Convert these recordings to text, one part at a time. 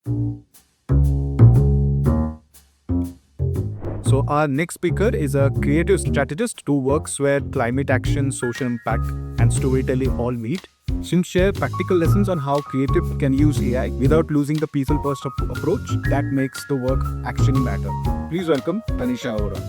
So, our next speaker is a creative strategist who works where climate action, social impact, and storytelling all meet. She'll share practical lessons on how creative can use AI without losing the people first approach that makes the work actually matter. Please welcome Tanisha Aura.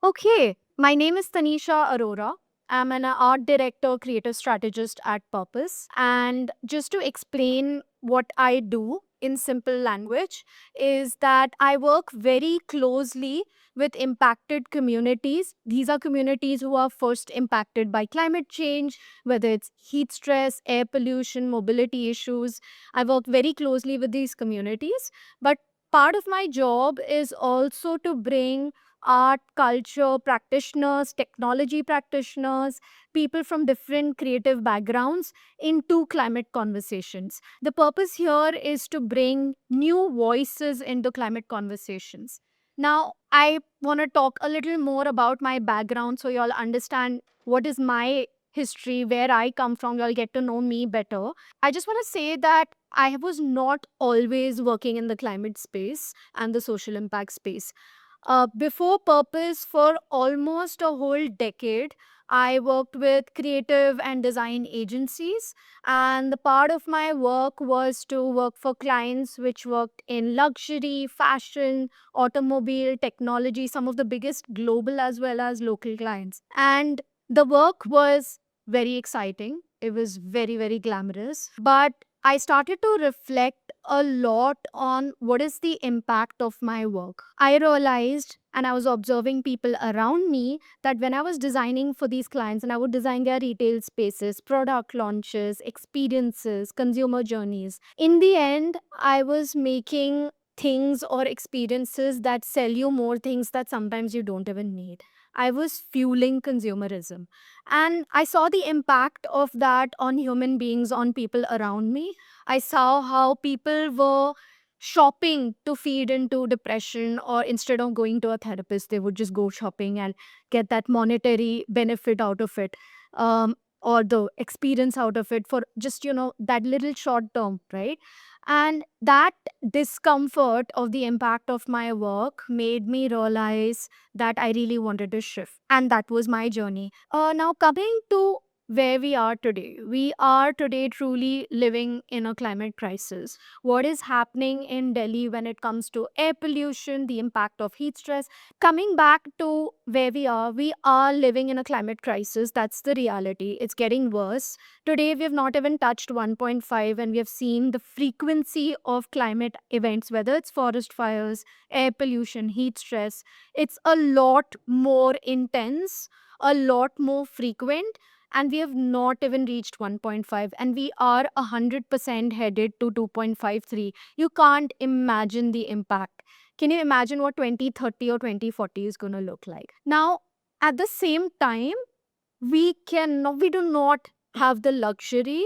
Okay, my name is Tanisha Arora. I'm an art director, creative strategist at Purpose. And just to explain what I do in simple language, is that I work very closely with impacted communities. These are communities who are first impacted by climate change, whether it's heat stress, air pollution, mobility issues. I work very closely with these communities. But part of my job is also to bring art, culture practitioners, technology practitioners, people from different creative backgrounds into climate conversations. The purpose here is to bring new voices into climate conversations. Now, I want to talk a little more about my background so you all understand what is my history, where I come from. You all get to know me better. I just want to say that I was not always working in the climate space and the social impact space. Before Purpose, for almost a whole decade, I worked with creative and design agencies. And the part of my work was to work for clients which worked in luxury, fashion, automobile, technology, some of the biggest global as well as local clients. And the work was very exciting. It was very, very glamorous. But I started to reflect a lot on what is the impact of my work. I realized, and I was observing people around me, that when I was designing for these clients and I would design their retail spaces, product launches, experiences, consumer journeys, in the end, I was making things or experiences that sell you more things that sometimes you don't even need. I was fueling consumerism. And I saw the impact of that on human beings, on people around me. I saw how people were shopping to feed into depression, or instead of going to a therapist, they would just go shopping and get that monetary benefit out of it. Or the experience out of it for just, that little short term, right? And that discomfort of the impact of my work made me realize that I really wanted to shift. And that was my journey. Now, coming to where we are today. We are today truly living in a climate crisis. What is happening in Delhi when it comes to air pollution, the impact of heat stress? Coming back to where we are living in a climate crisis. That's the reality. It's getting worse. Today, we have not even touched 1.5, and we have seen the frequency of climate events, whether it's forest fires, air pollution, heat stress. It's a lot more intense, a lot more frequent, and we have not even reached 1.5, and we are 100% headed to 2.53. You can't imagine the impact. Can you imagine what 2030 or 2040 is going to look like? Now, at the same time, we do not have the luxury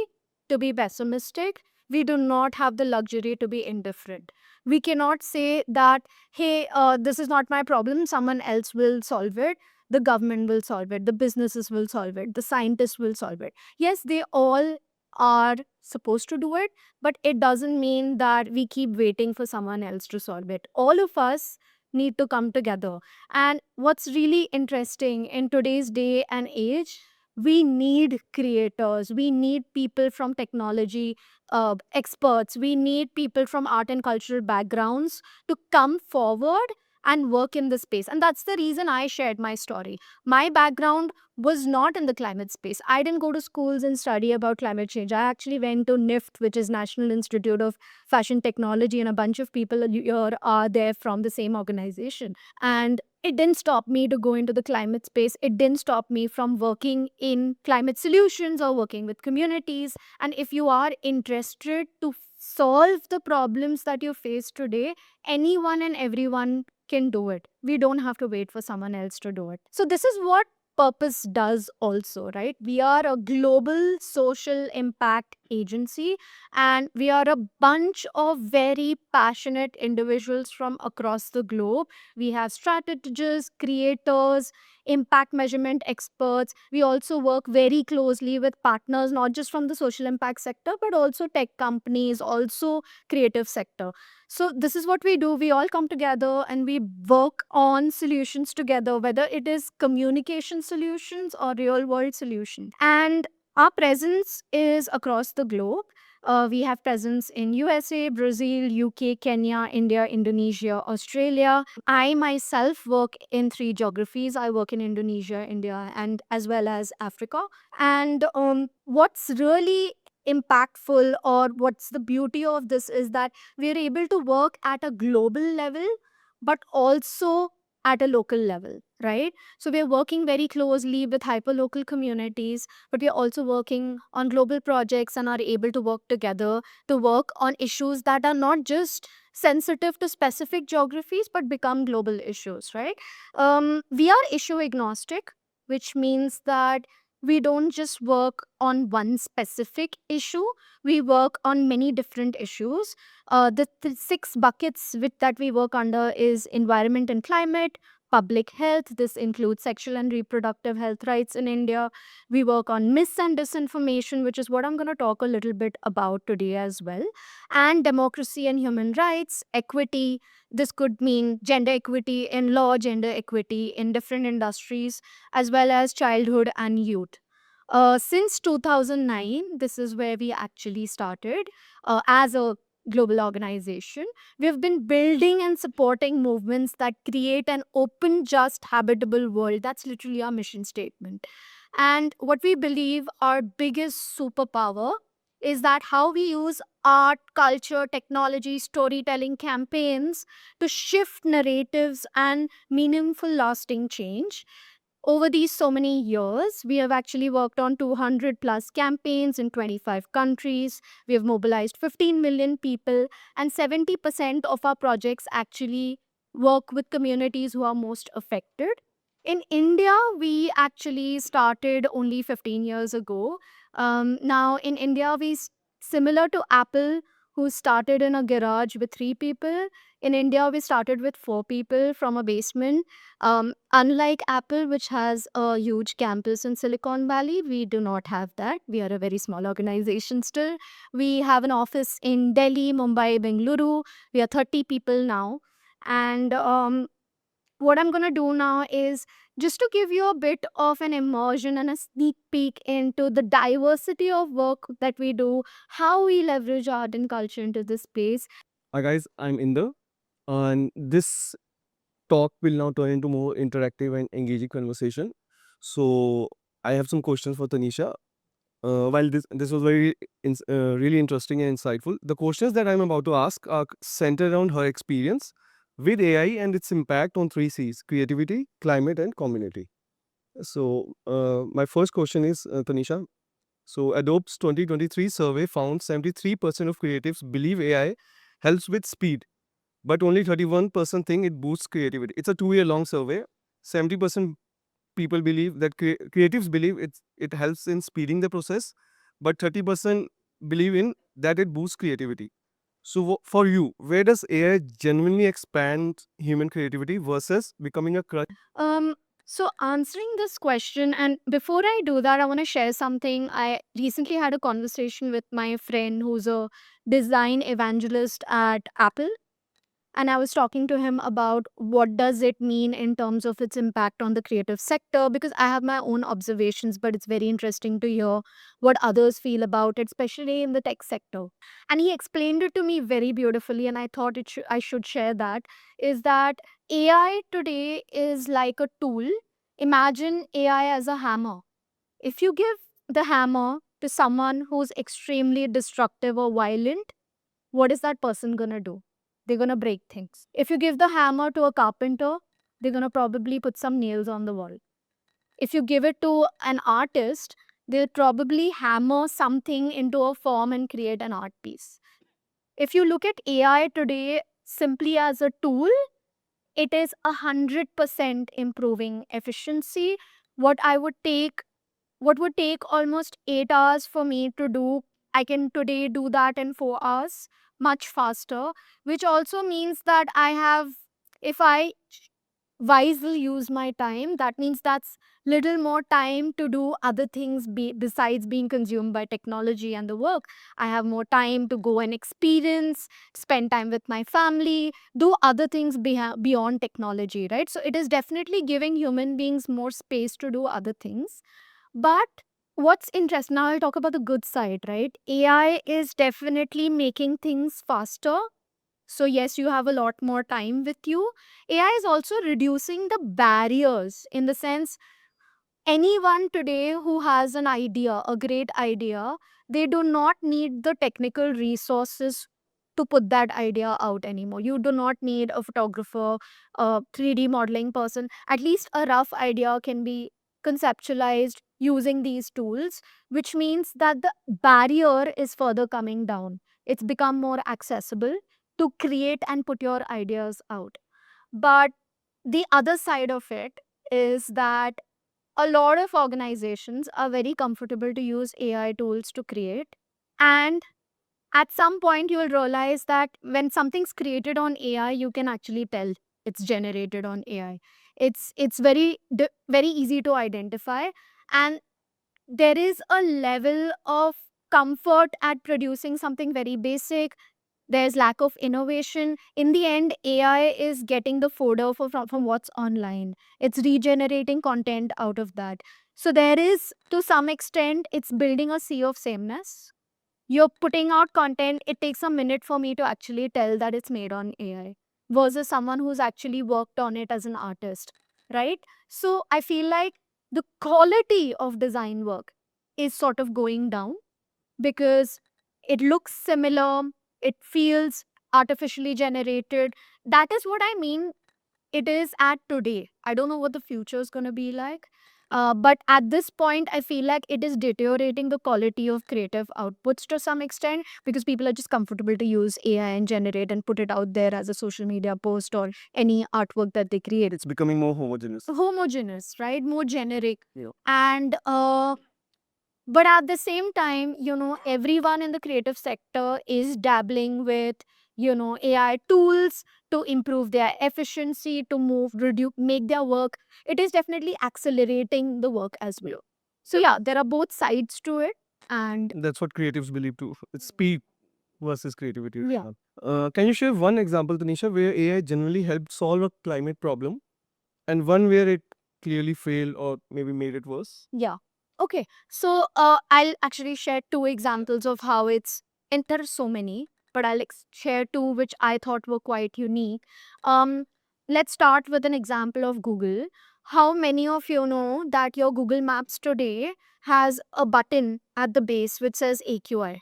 to be pessimistic. We do not have the luxury to be indifferent. We cannot say that, hey, this is not my problem, someone else will solve it. The government will solve it, the businesses will solve it, the scientists will solve it. Yes, they all are supposed to do it, but it doesn't mean that we keep waiting for someone else to solve it. All of us need to come together. And what's really interesting in today's day and age, we need creators, we need people from technology experts, we need people from art and cultural backgrounds to come forward and work in the space. And that's the reason I shared my story. My background was not in the climate space. I didn't go to schools and study about climate change. I actually went to NIFT, which is National Institute of Fashion Technology, and a bunch of people here are there from the same organization. And it didn't stop me to go into the climate space. It didn't stop me from working in climate solutions or working with communities. And if you are interested to solve the problems that you face today, anyone and everyone can do it. We don't have to wait for someone else to do it. So, this is what Purpose does also, right? We are a global social impact agency, and we are a bunch of very passionate individuals from across the globe. We have strategists, creators, impact measurement experts. We also work very closely with partners, not just from the social impact sector, but also tech companies, also creative sector. So this is what we do. We all come together and we work on solutions together, whether it is communication solutions or real world solutions. And our presence is across the globe. We have presence in USA, Brazil, UK, Kenya, India, Indonesia, Australia. I myself work in 3 geographies. I work in Indonesia, India, and as well as Africa. And what's really impactful, or what's the beauty of this, is that we're able to work at a global level, but also at a local level, right? So we're working very closely with hyperlocal communities, but we're also working on global projects and are able to work together to work on issues that are not just sensitive to specific geographies but become global issues, right? We are issue agnostic, which means that we don't just work on one specific issue, we work on many different issues. The 6 buckets that we work under is environment and climate, public health. This includes sexual and reproductive health rights in India. We work on mis and disinformation, which is what I'm going to talk a little bit about today as well, and democracy and human rights, equity. This could mean gender equity in law, gender equity in different industries, as well as childhood and youth. Since 2009, this is where we actually started as a global organization. We've been building and supporting movements that create an open, just, habitable world. That's literally our mission statement. And what we believe our biggest superpower is that how we use art, culture, technology, storytelling campaigns to shift narratives and meaningful, lasting change. Over these so many years, we have actually worked on 200 plus campaigns in 25 countries. We have mobilized 15 million people, and 70% of our projects actually work with communities who are most affected. In India, we actually started only 15 years ago. Now, in India, similar to Apple, who started in a garage with 3 people. In India, we started with 4 people from a basement. Unlike Apple, which has a huge campus in Silicon Valley, we do not have that. We are a very small organization still. We have an office in Delhi, Mumbai, Bengaluru. We are 30 people now. And what I'm going to do now is just to give you a bit of an immersion and a sneak peek into the diversity of work that we do, how we leverage art and culture into this space. Hi guys, I'm Inder, and this talk will now turn into more interactive and engaging conversation. So I have some questions for Tanisha. While this was really interesting and insightful, the questions that I'm about to ask are centered around her experience with AI and its impact on 3 C's: creativity, climate, and community. So my first question is Tanisha. So Adobe's 2023 survey found 73% of creatives believe AI helps with speed, but only 31% think it boosts creativity. It's a 2-year long survey. 70% people believe that creatives believe it helps in speeding the process, but 30% believe in that it boosts creativity. So for you, where does AI genuinely expand human creativity versus becoming a crutch? So answering this question, and before I do that, I want to share something. I recently had a conversation with my friend who's a design evangelist at Apple, and I was talking to him about what does it mean in terms of its impact on the creative sector, because I have my own observations, but it's very interesting to hear what others feel about it, especially in the tech sector. And he explained it to me very beautifully, and I thought I should share that. Is that AI today is like a tool. Imagine AI as a hammer. If you give the hammer to someone who's extremely destructive or violent, what is that person gonna do? They're gonna break things. If you give the hammer to a carpenter, they're gonna probably put some nails on the wall. If you give it to an artist, they'll probably hammer something into a form and create an art piece. If you look at AI today simply as a tool, it is 100% improving efficiency. What I would take what would take almost 8 hours for me to do, I can today do that in 4 hours, much faster, which also means that if I wisely use my time, that means that's little more time to do other things besides being consumed by technology and the work. I have more time to go and experience, spend time with my family, do other things beyond technology, right? So it is definitely giving human beings more space to do other things. But what's interesting, now I'll talk about the good side, right? AI is definitely making things faster. So, yes, you have a lot more time with you. AI is also reducing the barriers, in the sense, anyone today who has an idea, a great idea, they do not need the technical resources to put that idea out anymore. You do not need a photographer, a 3D modeling person. At least a rough idea can be conceptualized using these tools, which means that the barrier is further coming down. It's become more accessible to create and put your ideas out. But the other side of it is that a lot of organizations are very comfortable to use AI tools to create. And at some point, you will realize that when something's created on AI, you can actually tell it's generated on AI. It's very easy to identify, and there is a level of comfort at producing something very basic. There's lack of innovation. In the end, AI is getting the fodder from what's online. It's regenerating content out of that. So there is, to some extent, it's building a sea of sameness. You're putting out content, it takes a minute for me to actually tell that it's made on AI versus someone who's actually worked on it as an artist, right? So I feel like the quality of design work is sort of going down because it looks similar, it feels artificially generated. That is what I mean. It is at today. I don't know what the future is going to be like. But at this point, I feel like it is deteriorating the quality of creative outputs to some extent because people are just comfortable to use AI and generate and put it out there as a social media post or any artwork that they create. It's becoming more homogeneous. Homogeneous, right? More generic. Yeah. And but at the same time, everyone in the creative sector is dabbling with, AI tools to improve their efficiency, to reduce, make their work. It is definitely accelerating the work as well. So yeah, there are both sides to it. And That's what creatives believe too. It's speed versus creativity. yeah. Can you share one example, Tanisha, where AI generally helped solve a climate problem and one where it clearly failed or maybe made it worse? Yeah. Okay. So I'll actually share two examples of how there are so many, but I'll share two which I thought were quite unique. Um, let's start with an example of Google. How many of you know that your Google Maps today has a button at the base which says AQI,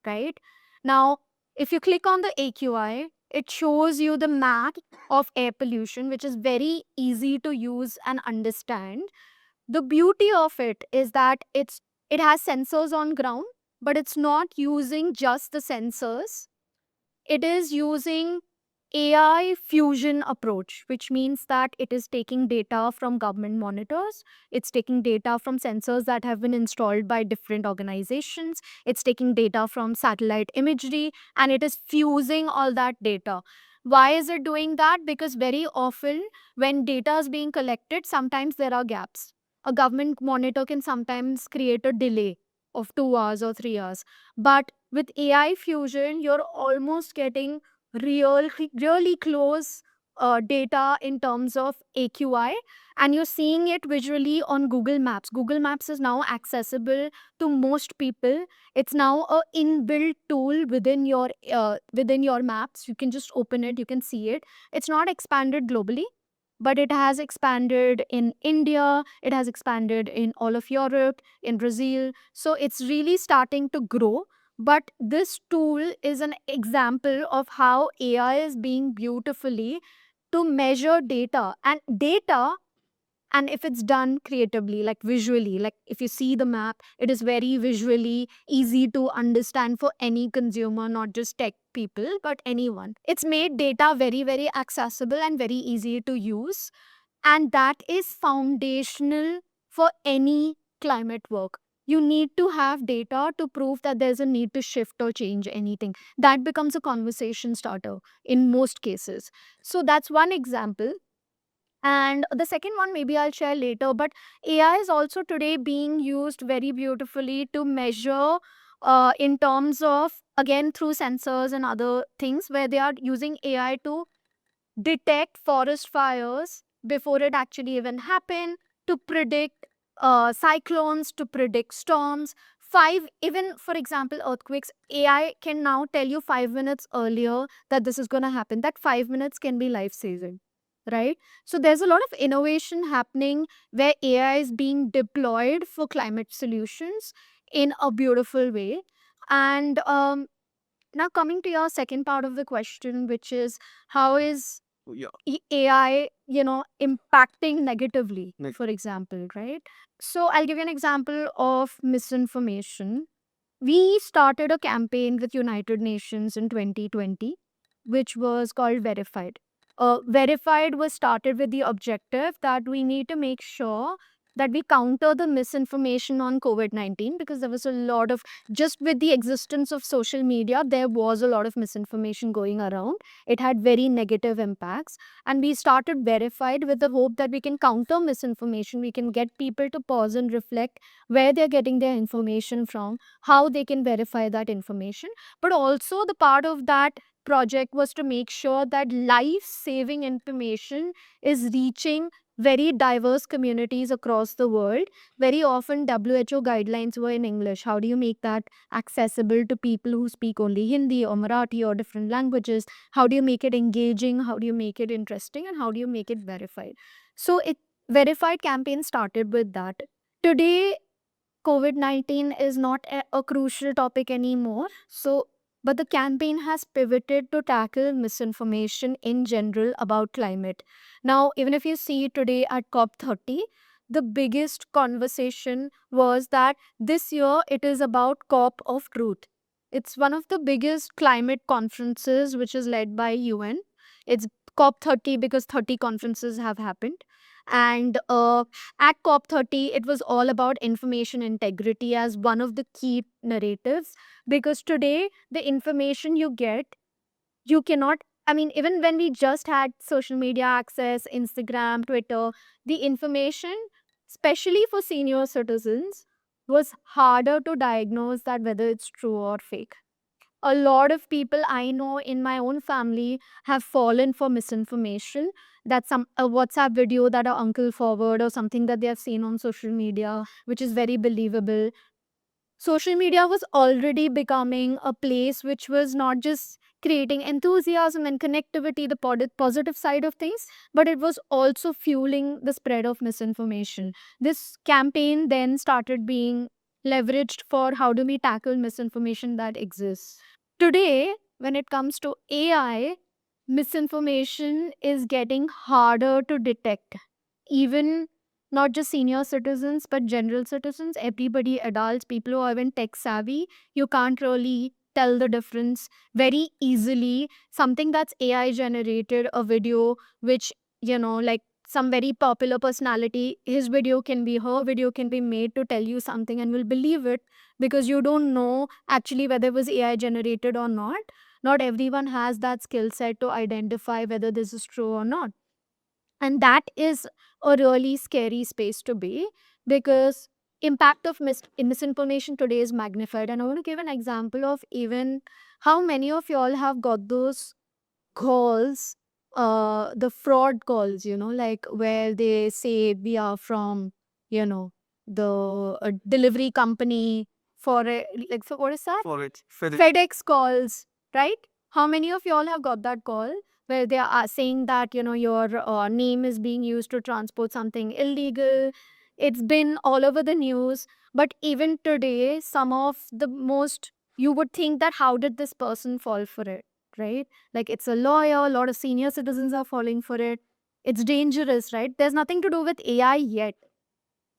right? Now, if you click on the AQI, it shows you the map of air pollution, which is very easy to use and understand. The beauty of it is that it has sensors on ground, but it's not using just the sensors. It is using AI fusion approach, which means that it is taking data from government monitors, it's taking data from sensors that have been installed by different organizations, it's taking data from satellite imagery, and it is fusing all that data. Why is it doing that? Because very often when data is being collected, sometimes there are gaps. A government monitor can sometimes create a delay of 2 hours or 3 hours. But with AI fusion, you're almost getting really close data in terms of AQI, and you're seeing it visually on Google Maps. Google Maps is now accessible to most people. It's now a inbuilt tool within your maps. You can just open it, you can see it. It's not expanded globally, but it has expanded in India, it has expanded in all of Europe, in Brazil. So it's really starting to grow. But this tool is an example of how AI is being beautifully to measure data. And if it's done creatively, like visually, like if you see the map, it is very visually easy to understand for any consumer, not just tech people, but anyone. It's made data very, very accessible and very easy to use. And that is foundational for any climate work. You need to have data to prove that there's a need to shift or change anything. That becomes a conversation starter in most cases. So that's one example. And the second one, maybe I'll share later, but AI is also today being used very beautifully to measure in terms of, again, through sensors and other things, where they are using AI to detect forest fires before it actually even happen, to predict cyclones, to predict storms. Even for example, earthquakes, AI can now tell you 5 minutes earlier that this is going to happen. That 5 minutes can be life saving, right? So there's a lot of innovation happening where AI is being deployed for climate solutions in a beautiful way. And now coming to your second part of the question, which is how is Yeah. AI, impacting negatively, Neg- for example, right? So I'll give you an example of misinformation. We started a campaign with United Nations in 2020, which was called Verified. Verified was started with the objective that we need to make sure that we counter the misinformation on COVID-19, because there was a lot of, just with the existence of social media, there was a lot of misinformation going around. It had very negative impacts. And we started Verified with the hope that we can counter misinformation. We can get people to pause and reflect where they're getting their information from, how they can verify that information. But also, the part of that project was to make sure that life saving information is reaching very diverse communities across the world. Very often, WHO guidelines were in English. How do you make that accessible to people who speak only Hindi or Marathi or different languages? How do you make it engaging? How do you make it interesting? And how do you make it verified? So, it Verified campaign started with that. Today, COVID-19 is not a crucial topic anymore. So, but the campaign has pivoted to tackle misinformation in general about climate. Now, even if you see today at COP30, the biggest conversation was that this year it is about COP of Truth. It's one of the biggest climate conferences which is led by UN. It's COP30 because 30 conferences have happened. And at COP30, it was all about information integrity as one of the key narratives. Because today, the information you get, you cannot, I mean, even when we just had social media access, Instagram, Twitter, the information, especially for senior citizens, was harder to diagnose that whether it's true or fake. A lot of people I know in my own family have fallen for misinformation, that some a WhatsApp video that our uncle forward or something that they have seen on social media, which is very believable. Social media was already becoming a place which was not just creating enthusiasm and connectivity, the positive side of things, but it was also fueling the spread of misinformation. This campaign then started being leveraged for how do we tackle misinformation that exists. Today, when it comes to AI, misinformation is getting harder to detect. Even not just senior citizens, but general citizens, everybody, adults, people who are even tech savvy, you can't really tell the difference very easily. Something that's AI generated, a video which, like some very popular personality, his video can be, her video can be made to tell you something and will believe it because you don't know actually whether it was AI generated or not. Not everyone has that skill set to identify whether this is true or not. And that is a really scary space to be, because impact of misinformation today is magnified. And I want to give an example of even how many of y'all have got those calls, the fraud calls, like where they say we are from, the delivery company for a, like, so what is that? For it. FedEx. FedEx calls, right? How many of y'all have got that call where they are saying that, your name is being used to transport something illegal? It's been all over the news. But even today, some of the most, you would think that how did this person fall for it, right? Like it's a lawyer, a lot of senior citizens are falling for it. It's dangerous, right? There's nothing to do with AI yet,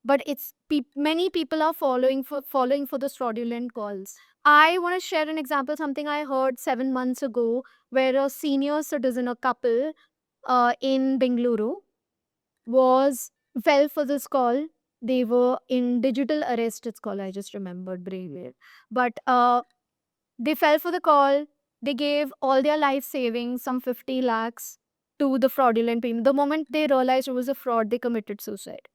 but it's many people are following for the fraudulent calls. I want to share an example, something I heard 7 months ago, where a senior citizen, a couple in Bengaluru, was fell for this call. They were in digital arrest. It's called. I just remembered brainwave, but they fell for the call. They gave all their life savings, some 50 lakhs, to the fraudulent payment. The moment they realized it was a fraud, they committed suicide.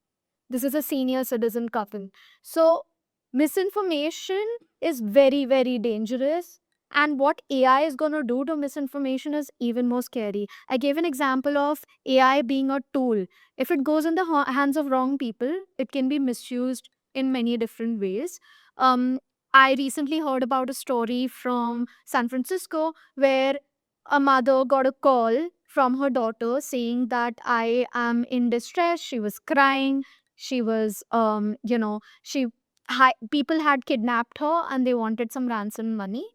This is a senior citizen couple. So misinformation is very, very dangerous. And what AI is going to do to misinformation is even more scary. I gave an example of AI being a tool. If it goes in the hands of wrong people, it can be misused in many different ways. Um, I recently heard about a story from San Francisco where a mother got a call from her daughter saying that I am in distress. She was crying. She was, people had kidnapped her and they wanted some ransom money.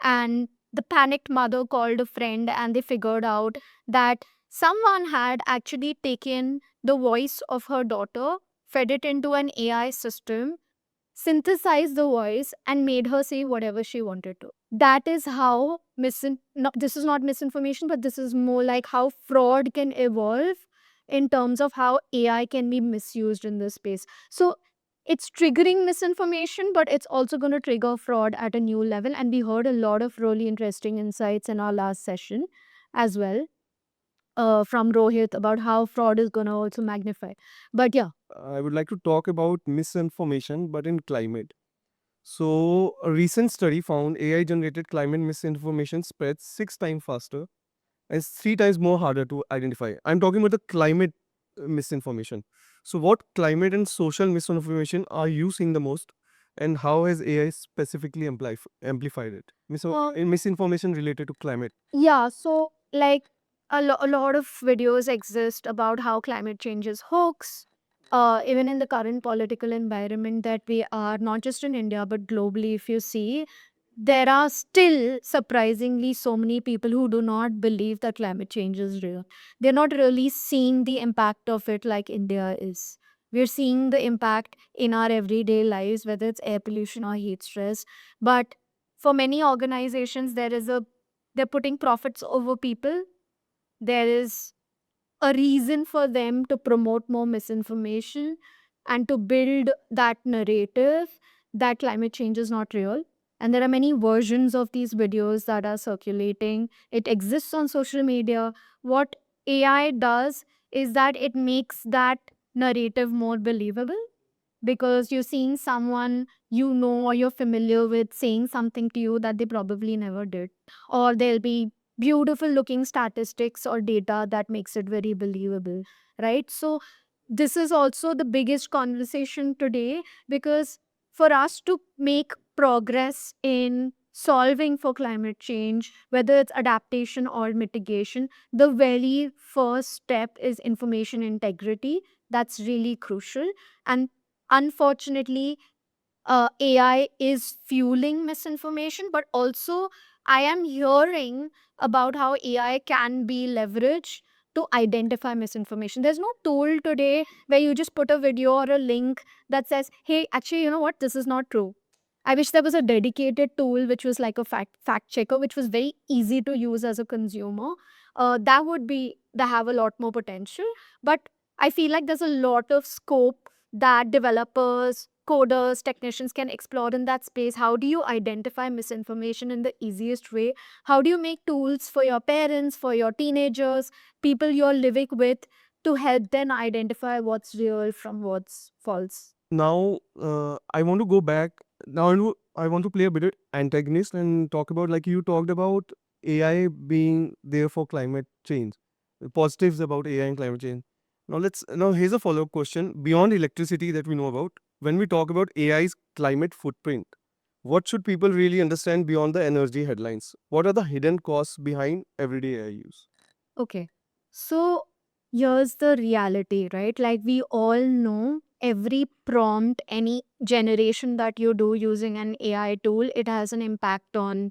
And the panicked mother called a friend and they figured out that someone had actually taken the voice of her daughter, fed it into an AI system, synthesized the voice, and made her say whatever she wanted to. That is how this is not misinformation, but this is more like how fraud can evolve in terms of how AI can be misused in this space. So it's triggering misinformation, but it's also going to trigger fraud at a new level. And we heard a lot of really interesting insights in our last session as well, from Rohit, about how fraud is going to also magnify. But yeah, I would like to talk about misinformation, but in climate. So, a recent study found AI generated climate misinformation spreads 6 times faster and it's 3 times more harder to identify. I'm talking about the climate misinformation. So, what climate and social misinformation are you seeing the most, and how has AI specifically amplified it? Misinformation related to climate. yeah, so like a lot of videos exist about how climate change is hoax. Even in the current political environment that we are, not just in India but globally, if you see, there are still surprisingly so many people who do not believe that climate change is real. They're not really seeing the impact of it like India is. We're seeing the impact in our everyday lives, whether it's air pollution or heat stress. But for many organizations, they're putting profits over people. There is a reason for them to promote more misinformation and to build that narrative that climate change is not real. And there are many versions of these videos that are circulating. It exists on social media. What AI does is that it makes that narrative more believable, because you're seeing someone you know or you're familiar with saying something to you that they probably never did. Or there'll be beautiful looking statistics or data that makes it very believable, right? So this is also the biggest conversation today, because for us to make progress in solving for climate change, whether it's adaptation or mitigation, the very first step is information integrity. That's really crucial. And unfortunately, AI is fueling misinformation, but also I am hearing about how AI can be leveraged to identify misinformation. There's no tool today where you just put a video or a link that says, hey, actually, you know what? This is not true. I wish there was a dedicated tool which was like a fact checker, which was very easy to use as a consumer. That have a lot more potential. But I feel like there's a lot of scope that developers, coders, technicians can explore in that space. How do you identify misinformation in the easiest way? How do you make tools for your parents, for your teenagers, people you're living with, to help them identify what's real from what's false? Now, I want to go back. Now, I want to play a bit of antagonist and talk about, like you talked about, AI being there for climate change, the positives about AI and climate change. Now here's a follow-up question. Beyond electricity that we know about, when we talk about AI's climate footprint, what should people really understand beyond the energy headlines? What are the hidden costs behind everyday AI use? Okay. So here's the reality, right? Like we all know, every prompt, any generation that you do using an AI tool, it has an impact on,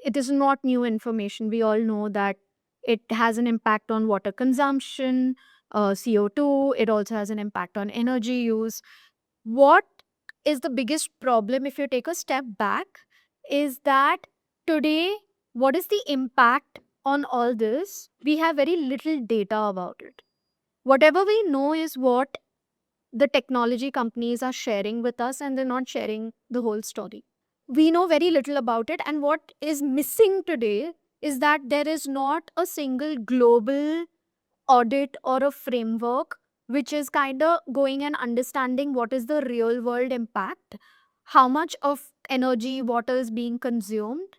it is not new information. We all know that it has an impact on water consumption, CO2. It also has an impact on energy use. What is the biggest problem, if you take a step back, is that today, what is the impact on all this? We have very little data about it. Whatever we know is what the technology companies are sharing with us, and they're not sharing the whole story. We know very little about it, and what is missing today is that there is not a single global audit or a framework which is kind of going and understanding what is the real world impact, how much of energy water is being consumed,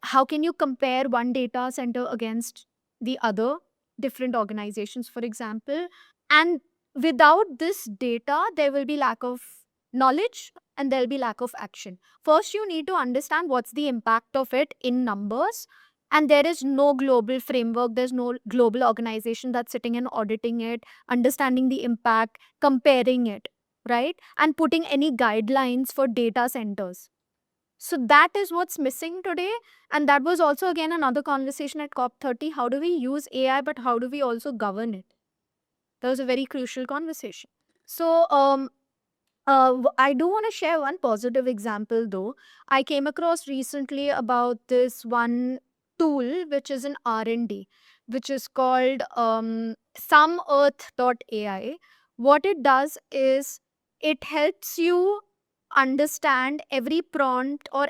how can you compare one data center against the other different organizations, for example. And without this data there will be lack of knowledge and there'll be lack of action. First you need to understand what's the impact of it in numbers, and there is no global framework, there's no global organization that's sitting and auditing it, understanding the impact, comparing it, right, and putting any guidelines for data centers. So that is what's missing today. And that was also again another conversation at COP30. How do we use AI, but how do we also govern it? That was a very crucial conversation. So I do want to share one positive example though. I came across recently about this one tool which is an R&D, which is called SomeEarth.ai. What it does is it helps you understand every prompt or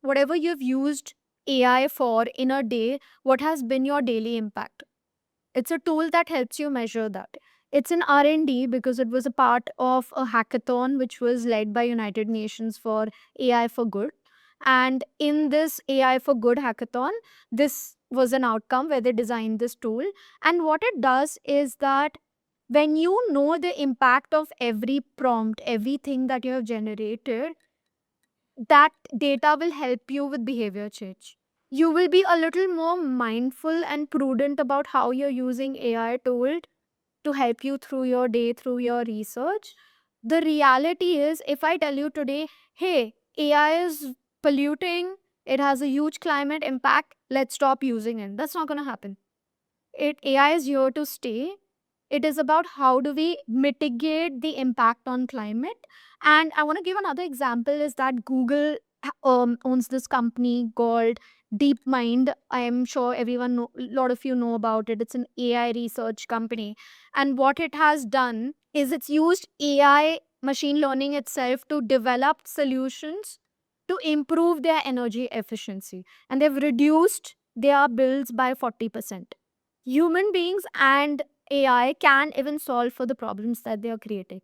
whatever you've used AI for in a day, what has been your daily impact. It's a tool that helps you measure that. It's an R&D because it was a part of a hackathon which was led by United Nations for AI for Good. And in this AI for Good hackathon, this was an outcome where they designed this tool. And what it does is that when you know the impact of every prompt, everything that you have generated, that data will help you with behavior change. You will be a little more mindful and prudent about how you're using AI tool to help you through your day, through your research. The reality is, if I tell you today, hey, AI is polluting, it has a huge climate impact, let's stop using it. That's not going to happen. AI is here to stay. It is about how do we mitigate the impact on climate. And I want to give another example is that Google owns this company called DeepMind. I am sure everyone know, a lot of you know about it. It's an AI research company. And what it has done is it's used AI machine learning itself to develop solutions to improve their energy efficiency. And they've reduced their bills by 40%. Human beings and AI can even solve for the problems that they are creating.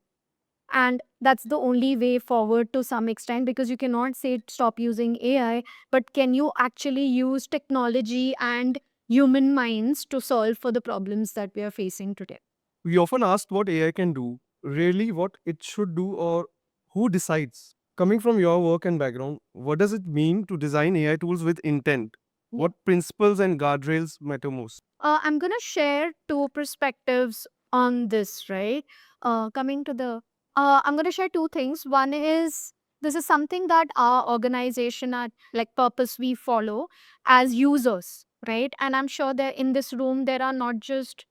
And that's the only way forward to some extent, because you cannot say stop using AI, but can you actually use technology and human minds to solve for the problems that we are facing today? We often ask what AI can do, rarely what it should do or who decides. Coming from your work and background, what does it mean to design AI tools with intent? What principles and guardrails matter most? I'm going to share two perspectives on this, right? Coming to the, I'm going to share two things. One is this is something that our organization at like Purpose we follow as users, right? And I'm sure that in this room there are not just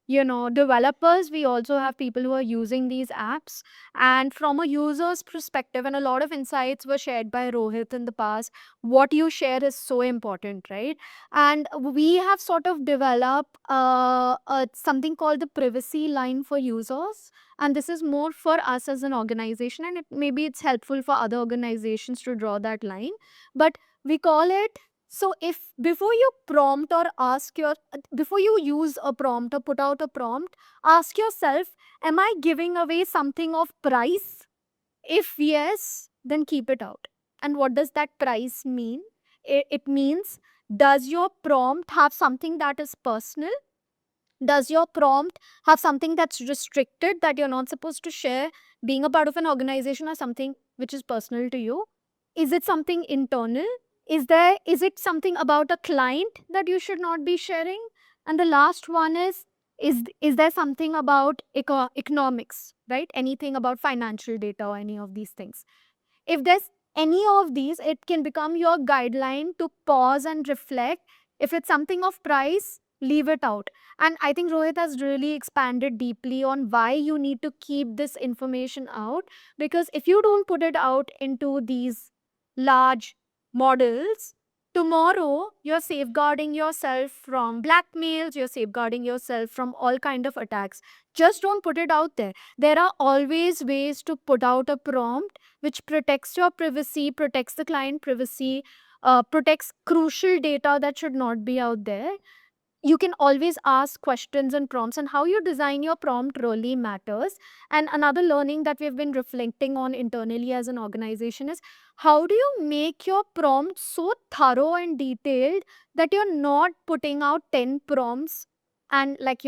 developers, we also have people who are using these apps. And from a user's perspective, and a lot of insights were shared by Rohit in the past, what you share is so important, right? And we have sort of developed something called the privacy line for users. And this is more for us as an organization, and maybe it's helpful for other organizations to draw that line. But we call it, so if before you prompt or ask your, before you use a prompt or put out a prompt, ask yourself, am I giving away something of price? If yes, then keep it out. And what does that price mean? It means, does your prompt have something that is personal? Does your prompt have something that's restricted that you're not supposed to share? Being a part of an organization or something which is personal to you? Is it something internal? Is it something about a client that you should not be sharing? And the last one is there something about economics, right? Anything about financial data or any of these things. If there's any of these, it can become your guideline to pause and reflect. If it's something of price, leave it out. And I think Rohit has really expanded deeply on why you need to keep this information out. Because if you don't put it out into these large models, tomorrow you're safeguarding yourself from blackmails, you're safeguarding yourself from all kind of attacks. Just don't put it out there. There are always ways to put out a prompt which protects your privacy, protects the client privacy. protects crucial data that should not be out there. You can always ask questions and prompts, and how you design your prompt really matters. And another learning that we've been reflecting on internally as an organization is, how do you make your prompt so thorough and detailed that you're not putting out 10 prompts and, like,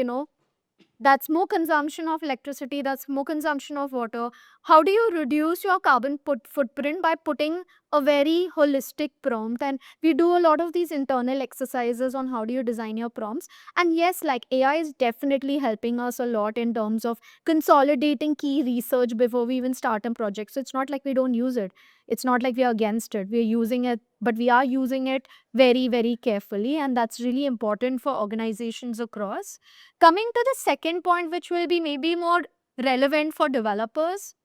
that's more consumption of electricity, that's more consumption of water. How do you reduce your carbon footprint by putting a very holistic prompt? And we do a lot of these internal exercises on how do you design your prompts. And yes, like, AI is definitely helping us a lot in terms of consolidating key research before we even start a project. So it's not like we don't use it, it's not like we are against it, we're using it, but we are using it very, very carefully, and that's really important for organizations across. Coming to the second point, which will be maybe more relevant for developers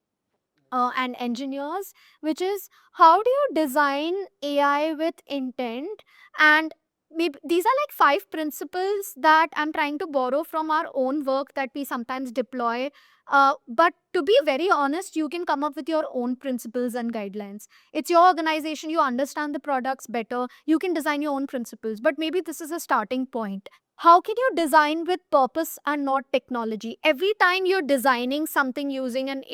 and engineers, which is, how do you design AI with intent? And maybe these are like 5 principles that I'm trying to borrow from our own work that we sometimes deploy. But to be very honest, you can come up with your own principles and guidelines. It's your organization, you understand the products better, you can design your own principles. But maybe this is a starting point. How can you design with purpose and not technology? Every time you're designing something using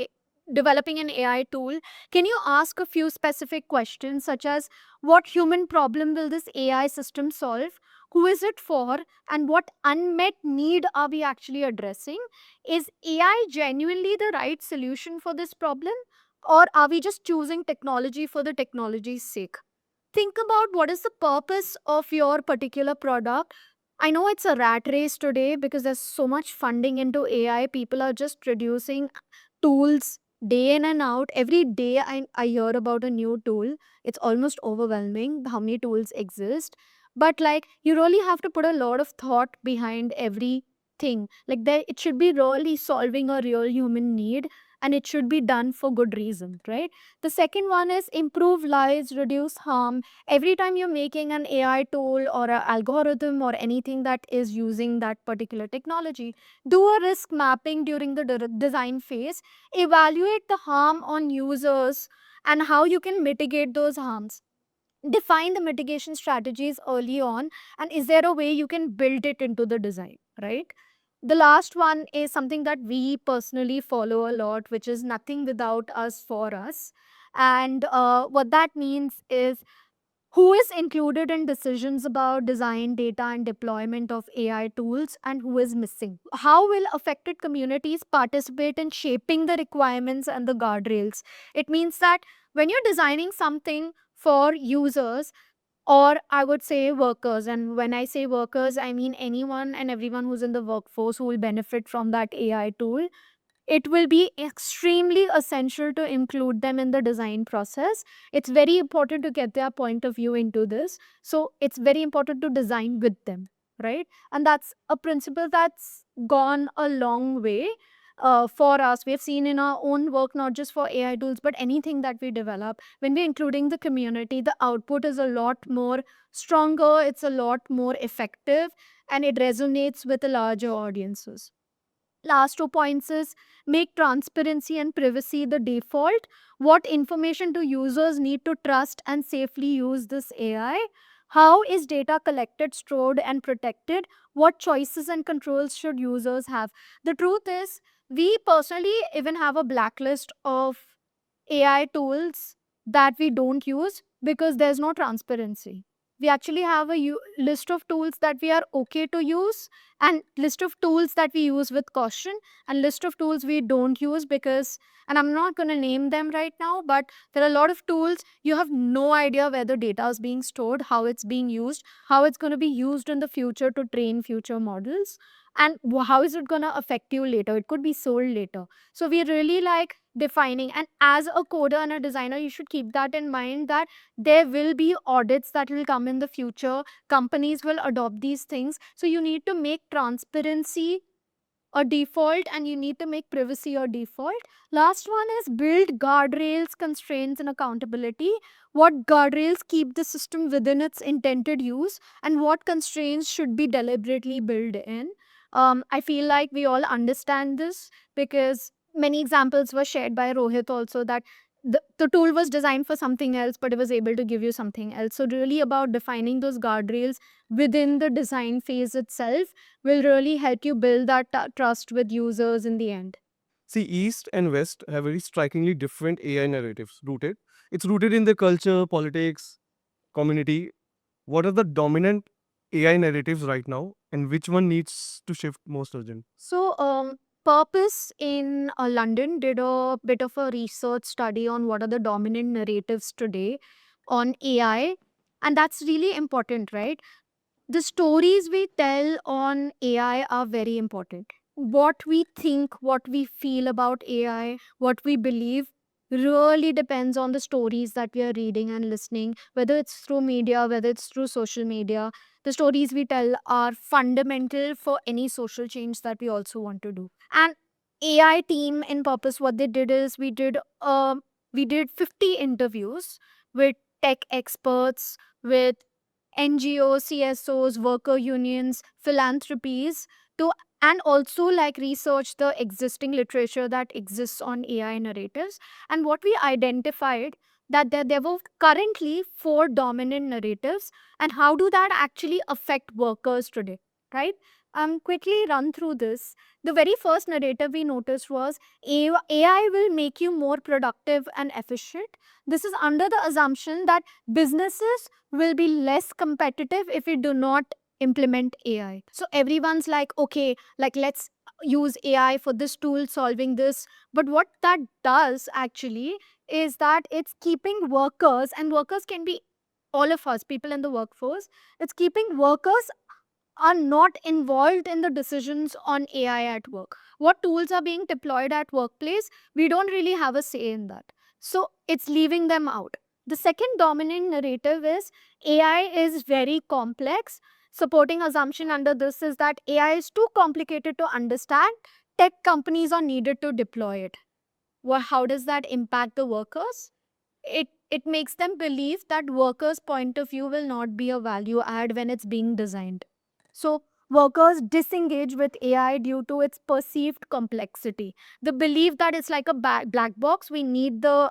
developing an AI tool, can you ask a few specific questions, such as, what human problem will this AI system solve? Who is it for? And what unmet need are we actually addressing? Is AI genuinely the right solution for this problem? Or are we just choosing technology for the technology's sake? Think about what is the purpose of your particular product. I know it's a rat race today because there's so much funding into AI. People are just producing tools day in and out. Every day I hear about a new tool. It's almost overwhelming how many tools exist. But like, you really have to put a lot of thought behind everything. Like, there, it should be really solving a real human need, and it should be done for good reason, right? The second one is, improve lives, reduce harm. Every time you're making an AI tool or an algorithm or anything that is using that particular technology, do a risk mapping during the design phase. Evaluate the harm on users and how you can mitigate those harms. Define the mitigation strategies early on, and is there a way you can build it into the design, right? The last one is something that we personally follow a lot, which is, nothing without us for us. And what that means is, who is included in decisions about design, data, and deployment of AI tools, and who is missing? How will affected communities participate in shaping the requirements and the guardrails? It means that when you're designing something for users, or I would say workers, and when I say workers, I mean anyone and everyone who's in the workforce who will benefit from that AI tool, it will be extremely essential to include them in the design process. It's very important to get their point of view into this. So it's very important to design with them, right? And that's a principle that's gone a long way for us. We've seen in our own work, not just for AI tools, but anything that we develop, when we're including the community, the output is a lot more stronger, it's a lot more effective, and it resonates with the larger audiences. Last 2 points is, make transparency and privacy the default. What information do users need to trust and safely use this AI? How is data collected, stored, and protected? What choices and controls should users have? The truth is, we personally even have a blacklist of AI tools that we don't use because there's no transparency. We actually have a list of tools that we are okay to use, and list of tools that we use with caution, and list of tools we don't use because, and I'm not going to name them right now, but there are a lot of tools you have no idea where the data is being stored, how it's being used, how it's going to be used in the future to train future models, and how is it going to affect you later. It could be sold later. So we really like defining, and as a coder and a designer, you should keep that in mind, that there will be audits that will come in the future. Companies will adopt these things. So you need to make transparency a default, and you need to make privacy a default. Last one is, build guardrails, constraints, and accountability. What guardrails keep the system within its intended use, and what constraints should be deliberately built in? I feel like we all understand this because many examples were shared by Rohit also, that the tool was designed for something else, but it was able to give you something else. So really about defining those guardrails within the design phase itself will really help you build that trust with users in the end. See, East and West have very strikingly different AI narratives rooted. It's rooted in their culture, politics, community. What are the dominant AI narratives right now, and which one needs to shift most urgent? So, Purpose in London did a bit of a research study on what are the dominant narratives today on AI. And that's really important, right? The stories we tell on AI are very important. What we think, what we feel about AI, what we believe really depends on the stories that we are reading and listening, whether it's through media, whether it's through social media. The stories we tell are fundamental for any social change that we also want to do. And AI team in Purpose, what they did is we did 50 interviews with tech experts, with NGOs, CSOs, worker unions, philanthropies to and also like research the existing literature that exists on AI narratives. And what we identified that there were currently 4 dominant narratives, and how do that actually affect workers today, right? Quickly run through this. The very first narrative we noticed was AI will make you more productive and efficient. This is under the assumption that businesses will be less competitive if we do not implement AI. So everyone's like, okay, like let's use AI for this tool solving this. But what that does actually is that it's keeping workers, and workers can be all of us, people in the workforce, it's keeping workers are not involved in the decisions on AI at work. What tools are being deployed at workplace, we don't really have a say in that. So it's leaving them out. The second dominant narrative is AI is very complex. Supporting assumption under this is that AI is too complicated to understand. Tech companies are needed to deploy it. Well, how does that impact the workers? It makes them believe that workers' point of view will not be a value add when it's being designed. So workers disengage with AI due to its perceived complexity. The belief that it's like a black box, we need the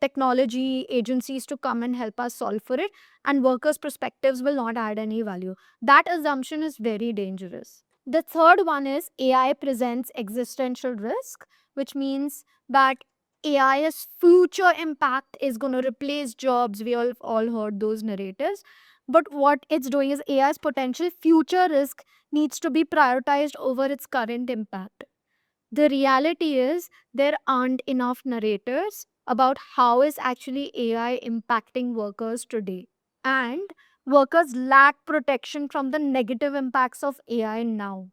technology agencies to come and help us solve for it, and workers' perspectives will not add any value. That assumption is very dangerous. The third one is AI presents existential risk, which means that AI's future impact is going to replace jobs. We all heard those narratives. But what it's doing is AI's potential future risk needs to be prioritized over its current impact. The reality is there aren't enough narrators about how is actually AI impacting workers today. And workers lack protection from the negative impacts of AI now.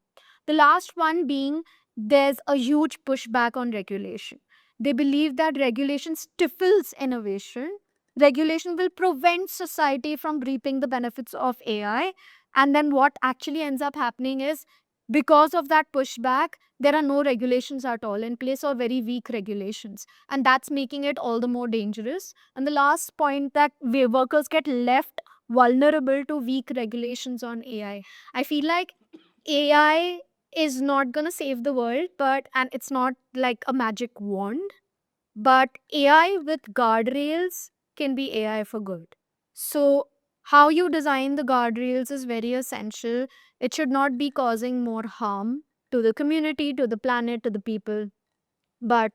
The last one being there's a huge pushback on regulation. They believe that regulation stifles innovation. Regulation will prevent society from reaping the benefits of AI. And then what actually ends up happening is because of that pushback, there are no regulations at all in place or very weak regulations. And that's making it all the more dangerous. And the last point that workers get left vulnerable to weak regulations on AI. I feel like AI is not going to save the world, and it's not like a magic wand, but AI with guardrails can be AI for good. So, how you design the guardrails is very essential. It should not be causing more harm to the community, to the planet, to the people, but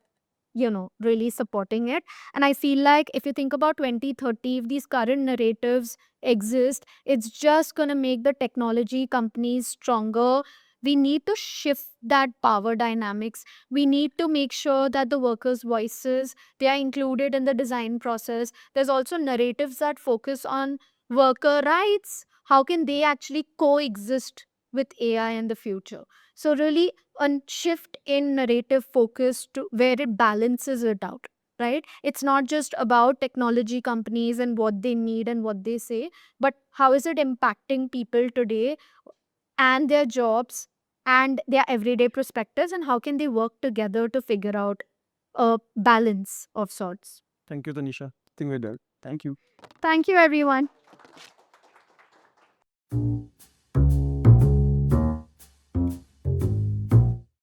really supporting it. And I feel like if you think about 2030, if these current narratives exist, it's just going to make the technology companies stronger. We need to shift that power dynamics. We need to make sure that the workers' voices, they are included in the design process. There's also narratives that focus on worker rights. How can they actually coexist with AI in the future? So really a shift in narrative focus to where it balances it out, right? It's not just about technology companies and what they need and what they say, but how is it impacting people today and their jobs and their everyday perspectives, and how can they work together to figure out a balance of sorts. Thank you, Tanisha. I think we're done. Thank you. Thank you, everyone.